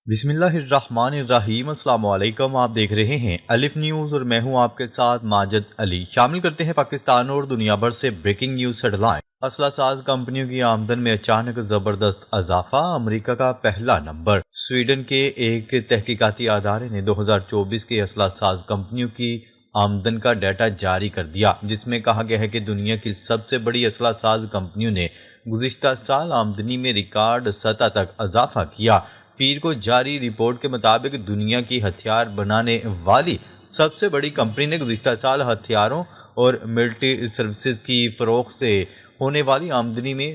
بسم اللہ الرحمن الرحیم۔ السلام علیکم، آپ دیکھ رہے ہیں الف نیوز اور میں ہوں آپ کے ساتھ ماجد علی۔ شامل کرتے ہیں پاکستان اور دنیا بھر سے بریکنگ نیوز ہیڈ لائن۔ اسلحہ ساز کمپنیوں کی آمدن میں اچانک زبردست اضافہ، امریکہ کا پہلا نمبر۔ سویڈن کے ایک تحقیقاتی ادارے نے 2024 کے اسلحہ ساز کمپنیوں کی آمدن کا ڈیٹا جاری کر دیا، جس میں کہا گیا ہے کہ دنیا کی سب سے بڑی اسلحہ ساز کمپنیوں نے گزشتہ سال آمدنی میں ریکارڈ سطح تک اضافہ کیا۔ پیر کو جاری رپورٹ کے مطابق دنیا کی ہتھیار بنانے والی سب سے بڑی کمپنی نے گزشتہ سال ہتھیاروں اور ملٹری سروسز کی فروخت سے ہونے والی آمدنی میں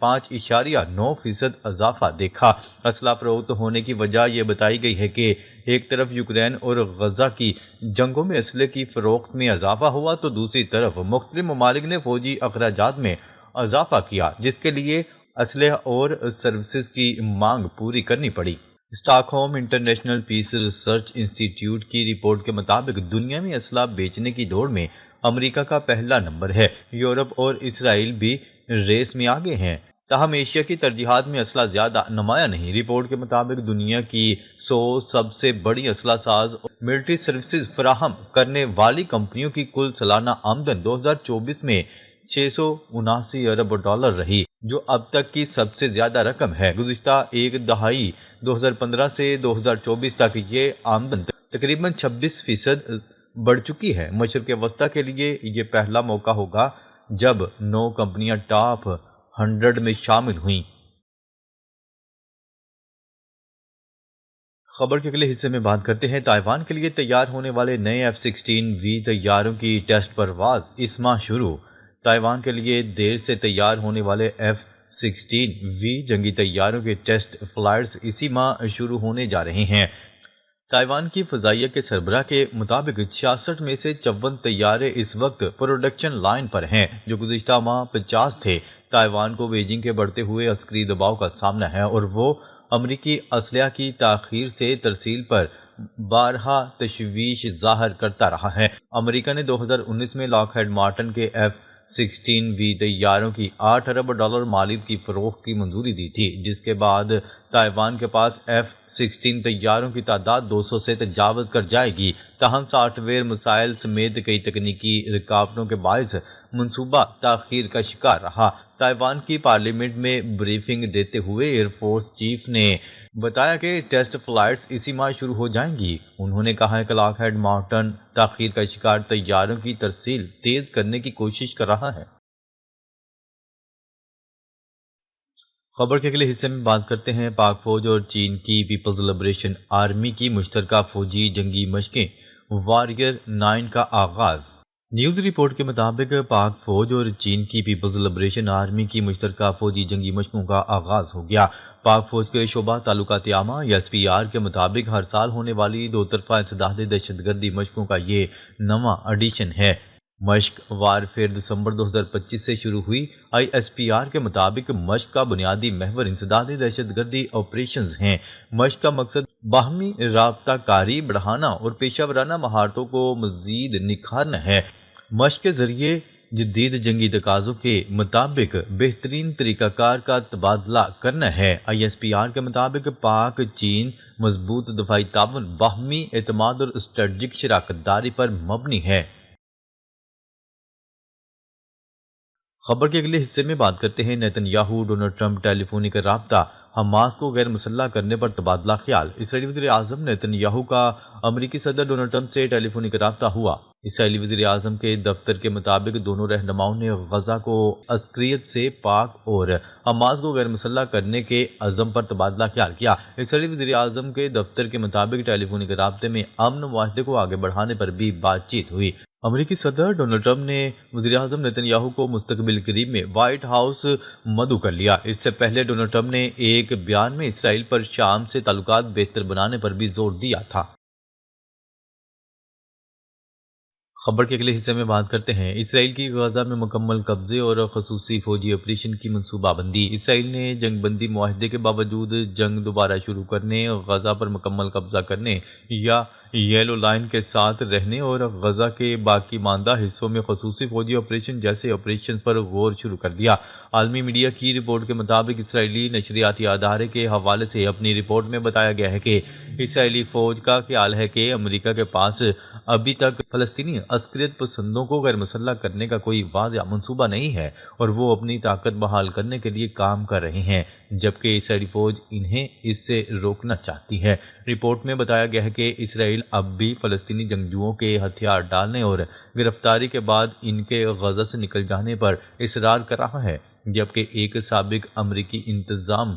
5.9% اضافہ دیکھا۔ اسلحہ فروخت ہونے کی وجہ یہ بتائی گئی ہے کہ ایک طرف یوکرین اور غزہ کی جنگوں میں اسلحے کی فروخت میں اضافہ ہوا تو دوسری طرف مختلف ممالک نے فوجی اخراجات میں اضافہ کیا، جس کے لیے اسلحہ اور سروسز کی مانگ پوری کرنی پڑی۔ Stock home international peace research انسٹی ٹیوٹ کی رپورٹ کے مطابق دنیا میں اسلحہ بیچنے کی دوڑ میں امریکہ کا پہلا نمبر ہے۔ یورپ اور اسرائیل بھی ریس میں آگے ہیں، تاہم ایشیا کی ترجیحات میں اسلحہ زیادہ نمایاں نہیں۔ رپورٹ کے مطابق دنیا کی 100 سب سے بڑی اسلحہ ساز اور ملٹری سروسز فراہم کرنے والی کمپنیوں کی کل سالانہ آمدن 2024 میں $679 ارب رہی، جو اب تک کی سب سے زیادہ رقم ہے۔ گزشتہ ایک دہائی 2015 سے 2024 تک یہ آمدن تقریباً 26% بڑھ چکی ہے۔ مشرق وسطیٰ کے لیے یہ پہلا موقع ہوگا جب 9 کمپنیاں ٹاپ 100 میں شامل ہوئیں۔ خبر کے اگلے حصے میں بات کرتے ہیں تائیوان کے لیے تیار ہونے والے نئے F-16V طیاروں کی ٹیسٹ پرواز اس ماہ شروع۔ تائیوان کے لیے دیر سے تیار ہونے والے F-16V جنگی طیاروں کے ٹیسٹ فلائٹس اسی ماہ شروع ہونے جا رہے ہیں۔ تائیوان کی فضائیہ کے سربراہ کے مطابق 66 میں سے 54 طیارے اس وقت پروڈکشن لائن پر ہیں، جو گزشتہ ماہ 50 تھے۔ تائیوان کو بیجنگ کے بڑھتے ہوئے عسکری دباؤ کا سامنا ہے اور وہ امریکی اسلحہ کی تاخیر سے ترسیل پر بارہا تشویش ظاہر کرتا رہا ہے۔ امریکہ نے 2019 میں لاک ہیڈ مارٹن کے F-16V طیاروں کی $8 ارب مالیت کی فروخت کی منظوری دی تھی، جس کے بعد تائیوان کے پاس F-16 طیاروں کی تعداد 200 سے تجاوز کر جائے گی۔ تاہم سافٹ ویئر مسائل سمیت کئی تکنیکی رکاوٹوں کے باعث منصوبہ تاخیر کا شکار رہا۔ تائیوان کی پارلیمنٹ میں بریفنگ دیتے ہوئے ایئر فورس چیف نے بتایا کہ ٹیسٹ فلائٹس اسی ماہ شروع ہو جائیں گی۔ انہوں نے کہا کہ لاک ہیڈ مارٹن تاخیر کا شکار طیاروں کی ترسیل تیز کرنے کی کوشش کر رہا ہے۔ خبر کے اگلے حصے میں بات کرتے ہیں پاک فوج اور چین کی پیپلز لبریشن آرمی کی مشترکہ فوجی جنگی مشقیں واریر 9 کا آغاز۔ نیوز رپورٹ کے مطابق پاک فوج اور چین کی پیپلز لبریشن آرمی کی مشترکہ فوجی جنگی مشقوں کا آغاز ہو گیا۔ پاک فوج کے شعبہ تعلقات عامہ یا SPR کے مطابق ہر سال ہونے والی دو طرفہ انسداد دہشت گردی مشقوں کا یہ نواں ایڈیشن ہے۔ مشق وارفیئر دسمبر 2025 سے شروع ہوئی۔ ISPR کے مطابق مشق کا بنیادی محور انسداد دہشت گردی آپریشنز ہیں۔ مشق کا مقصد باہمی رابطہ کاری بڑھانا اور پیشہ ورانہ مہارتوں کو مزید نکھارنا ہے۔ مشق کے ذریعے جدید جنگی تقاضوں کے مطابق بہترین طریقہ کار کا تبادلہ کرنا ہے۔ ISPR کے مطابق پاک چین مضبوط دفاعی تعاون، باہمی اعتماد اور اسٹریٹجک شراکت داری پر مبنی ہے۔ خبر کے اگلے حصے میں بات کرتے ہیں نیتن یاہو ڈونلڈ ٹرمپ ٹیلی فونک رابطہ، حماس کو غیر مسلح کرنے پر تبادلہ خیال۔ اسرائیلی وزیر اعظم نیتن یاہو کا امریکی صدر ڈونلڈ ٹرمپ سے ٹیلی فونک رابطہ ہوا۔ اسرائیلی وزیر اعظم کے دفتر کے مطابق دونوں رہنماؤں نے غزہ کو عسکریت سے پاک اور حماس کو غیر مسلح کرنے کے عزم پر تبادلہ خیال کیا۔ اسرائیلی وزیر اعظم کے دفتر کے مطابق ٹیلی فونک رابطے میں امن معاہدے کو آگے بڑھانے پر بھی بات چیت ہوئی۔ امریکی صدر ڈونلڈ ٹرمپ نے وزیر اعظم نیتن یاہو کو مستقبل قریب میں وائٹ ہاؤس مدعو کر لیا۔ اس سے پہلے ڈونلڈ ٹرمپ نے ایک بیان میں اسرائیل پر شام سے تعلقات بہتر بنانے پر بھی زور دیا تھا۔ خبر کے اگلے حصے میں بات کرتے ہیں اسرائیل کی غزہ میں مکمل قبضے اور خصوصی فوجی آپریشن کی منصوبہ بندی۔ اسرائیل نے جنگ بندی معاہدے کے باوجود جنگ دوبارہ شروع کرنے، غزہ پر مکمل قبضہ کرنے یا یلو لائن کے ساتھ رہنے اور غزہ کے باقی ماندہ حصوں میں خصوصی فوجی آپریشن جیسے آپریشنز پر غور شروع کر دیا۔ عالمی میڈیا کی رپورٹ کے مطابق اسرائیلی نشریاتی ادارے کے حوالے سے اپنی رپورٹ میں بتایا گیا ہے کہ اسرائیلی فوج کا خیال ہے کہ امریکہ کے پاس ابھی تک فلسطینی عسکریت پسندوں کو غیر مسلح کرنے کا کوئی واضح منصوبہ نہیں ہے اور وہ اپنی طاقت بحال کرنے کے لیے کام کر رہے ہیں، جبکہ اسرائیلی فوج انہیں اس سے روکنا چاہتی ہے۔ رپورٹ میں بتایا گیا ہے کہ اسرائیل اب بھی فلسطینی جنگجوؤں کے ہتھیار ڈالنے اور گرفتاری کے بعد ان کے غزہ سے نکل جانے پر اصرار کر رہا ہے، جبکہ ایک سابق امریکی انتظام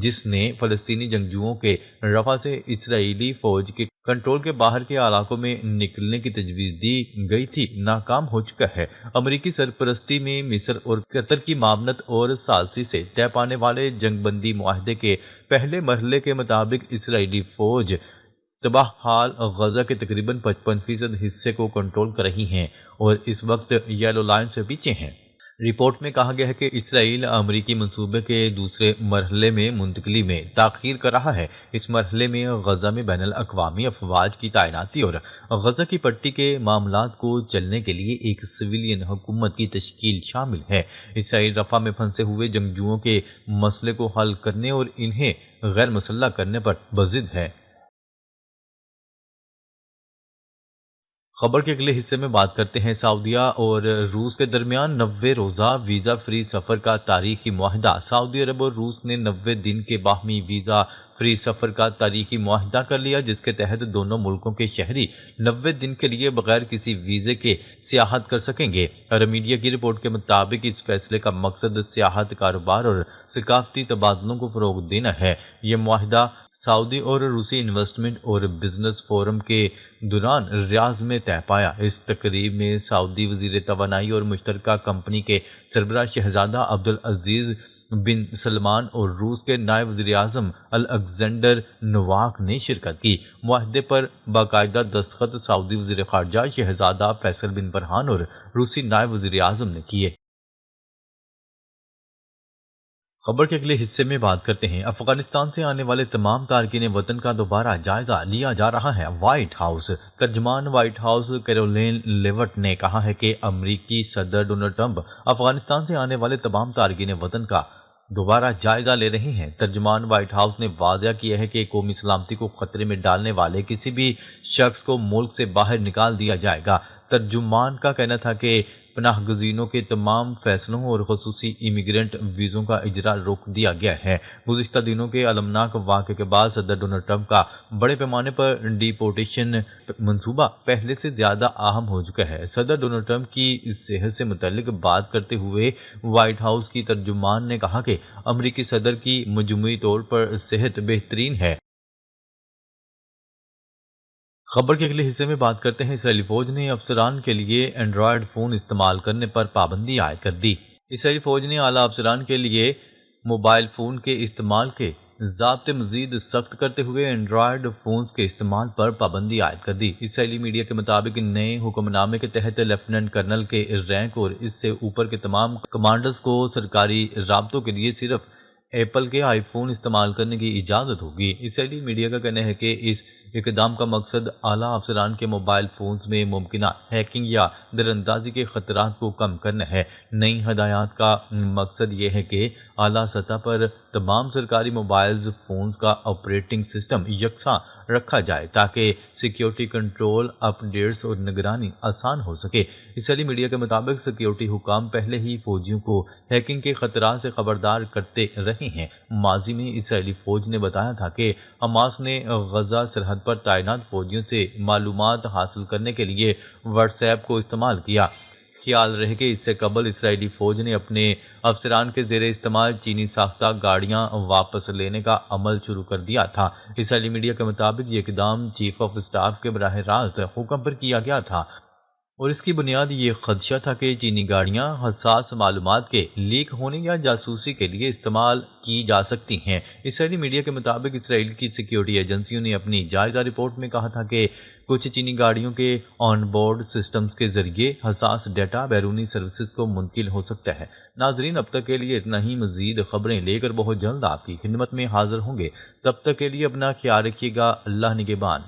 جس نے فلسطینی جنگجوؤں کے رفح سے اسرائیلی فوج کے کنٹرول کے باہر کے علاقوں میں نکلنے کی تجویز دی گئی تھی، ناکام ہو چکا ہے۔ امریکی سرپرستی میں مصر اور قطر کی معاونت اور ثالثی سے طے پانے والے جنگ بندی معاہدے کے پہلے مرحلے کے مطابق اسرائیلی فوج تباہ حال غزہ کے تقریباً 55% حصے کو کنٹرول کر رہی ہیں اور اس وقت یلو لائن سے پیچھے ہیں۔ رپورٹ میں کہا گیا ہے کہ اسرائیل امریکی منصوبے کے دوسرے مرحلے میں منتقلی میں تاخیر کر رہا ہے۔ اس مرحلے میں غزہ میں بین الاقوامی افواج کی تعیناتی اور غزہ کی پٹی کے معاملات کو چلنے کے لیے ایک سویلین حکومت کی تشکیل شامل ہے۔ اسرائیل رفح میں پھنسے ہوئے جنگجوؤں کے مسئلے کو حل کرنے اور انہیں غیر مسلح کرنے پر بضد ہے۔ خبر کے اگلے حصے میں بات کرتے ہیں سعودیہ اور روس کے درمیان 90 روزہ ویزا فری سفر کا تاریخی معاہدہ۔ سعودی عرب اور روس نے 90 دن کے باہمی ویزا فری سفر کا تاریخی معاہدہ کر لیا، جس کے تحت دونوں ملکوں کے شہری 90 دن کے لیے بغیر کسی ویزے کے سیاحت کر سکیں گے۔ عرب میڈیا کی رپورٹ کے مطابق اس فیصلے کا مقصد سیاحت، کاروبار اور ثقافتی تبادلوں کو فروغ دینا ہے۔ یہ معاہدہ سعودی اور روسی انویسٹمنٹ اور بزنس فورم کے دوران ریاض میں طے پایا۔ اس تقریب میں سعودی وزیر توانائی اور مشترکہ کمپنی کے سربراہ شہزادہ عبدالعزیز بن سلمان اور روس کے نائب وزیر اعظم الیگزینڈر نوواک نے شرکت کی۔ معاہدے پر باقاعدہ دستخط سعودی وزیر خارجہ شہزادہ فیصل بن فرحان اور روسی نائب وزیر اعظم نے کیے۔ خبر کے اگلے حصے میں بات کرتے ہیں افغانستان سے آنے والے تمام تارکین وطن کا دوبارہ جائزہ لیا جا رہا ہے۔ وائٹ ہاؤس ترجمان وائٹ ہاؤس کیرولین لیوٹ نے کہا ہے کہ امریکی صدر ڈونلڈ ٹرمپ افغانستان سے آنے والے تمام تارکین وطن کا دوبارہ جائزہ لے رہے ہیں۔ ترجمان وائٹ ہاؤس نے واضح کیا ہے کہ قومی سلامتی کو خطرے میں ڈالنے والے کسی بھی شخص کو ملک سے باہر نکال دیا جائے گا۔ ترجمان کا کہنا تھا کہ پناہ گزینوں کے تمام فیصلوں اور خصوصی امیگرنٹ ویزوں کا اجرا روک دیا گیا ہے۔ گزشتہ دنوں کے المناک واقعے کے بعد صدر ڈونلڈ ٹرمپ کا بڑے پیمانے پر ڈیپورٹیشن منصوبہ پہلے سے زیادہ اہم ہو چکا ہے۔ صدر ڈونلڈ ٹرمپ کی صحت سے متعلق بات کرتے ہوئے وائٹ ہاؤس کی ترجمان نے کہا کہ امریکی صدر کی مجموعی طور پر صحت بہترین ہے۔ خبر کے اگلے حصے میں بات کرتے ہیں اسرائیلی فوج نے افسران کے لیے اینڈرائیڈ فون استعمال کرنے پر پابندی عائد کر دی۔ اسرائیلی فوج نے اعلیٰ افسران کے لیے موبائل فون کے استعمال کے ضابطے مزید سخت کرتے ہوئے اینڈرائیڈ فونز کے استعمال پر پابندی عائد کر دی۔ اسرائیلی میڈیا کے مطابق نئے حکم نامے کے تحت لیفٹیننٹ کرنل کے رینک اور اس سے اوپر کے تمام کمانڈرز کو سرکاری رابطوں کے لیے صرف ایپل کے آئی فون استعمال کرنے کی اجازت ہوگی۔ اسرائیلی میڈیا کا کہنا ہے کہ اس اقدام کا مقصد اعلیٰ افسران کے موبائل فونز میں ممکنہ ہیکنگ یا دراندازی کے خطرات کو کم کرنا ہے۔ نئی ہدایات کا مقصد یہ ہے کہ اعلیٰ سطح پر تمام سرکاری موبائل فونز کا آپریٹنگ سسٹم یکساں رکھا جائے تاکہ سیکیورٹی کنٹرول، اپ ڈیٹس اور نگرانی آسان ہو سکے۔ اسرائیلی میڈیا کے مطابق سیکیورٹی حکام پہلے ہی فوجیوں کو ہیکنگ کے خطرات سے خبردار کرتے رہے ہیں۔ ماضی میں اسرائیلی فوج نے بتایا تھا کہ حماس نے غزہ سرحد پر تعینات فوجیوں سے معلومات حاصل کرنے کے لیے واٹس ایپ کو استعمال کیا۔ خیال رہے کہ اس سے قبل اسرائیلی فوج نے اپنے افسران کے زیر استعمال چینی ساختہ گاڑیاں واپس لینے کا عمل شروع کر دیا تھا۔ اسرائیلی میڈیا کے مطابق یہ اقدام چیف آف اسٹاف کے براہ راست حکم پر کیا گیا تھا اور اس کی بنیاد یہ خدشہ تھا کہ چینی گاڑیاں حساس معلومات کے لیک ہونے یا جاسوسی کے لیے استعمال کی جا سکتی ہیں۔ اسرائیلی میڈیا کے مطابق اسرائیل کی سیکیورٹی ایجنسیوں نے اپنی جائزہ رپورٹ میں کہا تھا کہ کچھ چینی گاڑیوں کے آن بورڈ سسٹمز کے ذریعے حساس ڈیٹا بیرونی سروسز کو منتقل ہو سکتا ہے۔ ناظرین، اب تک کے لیے اتنا ہی۔ مزید خبریں لے کر بہت جلد آپ کی خدمت میں حاضر ہوں گے۔ تب تک کے لیے اپنا خیال رکھیے گا۔ اللہ نگہبان۔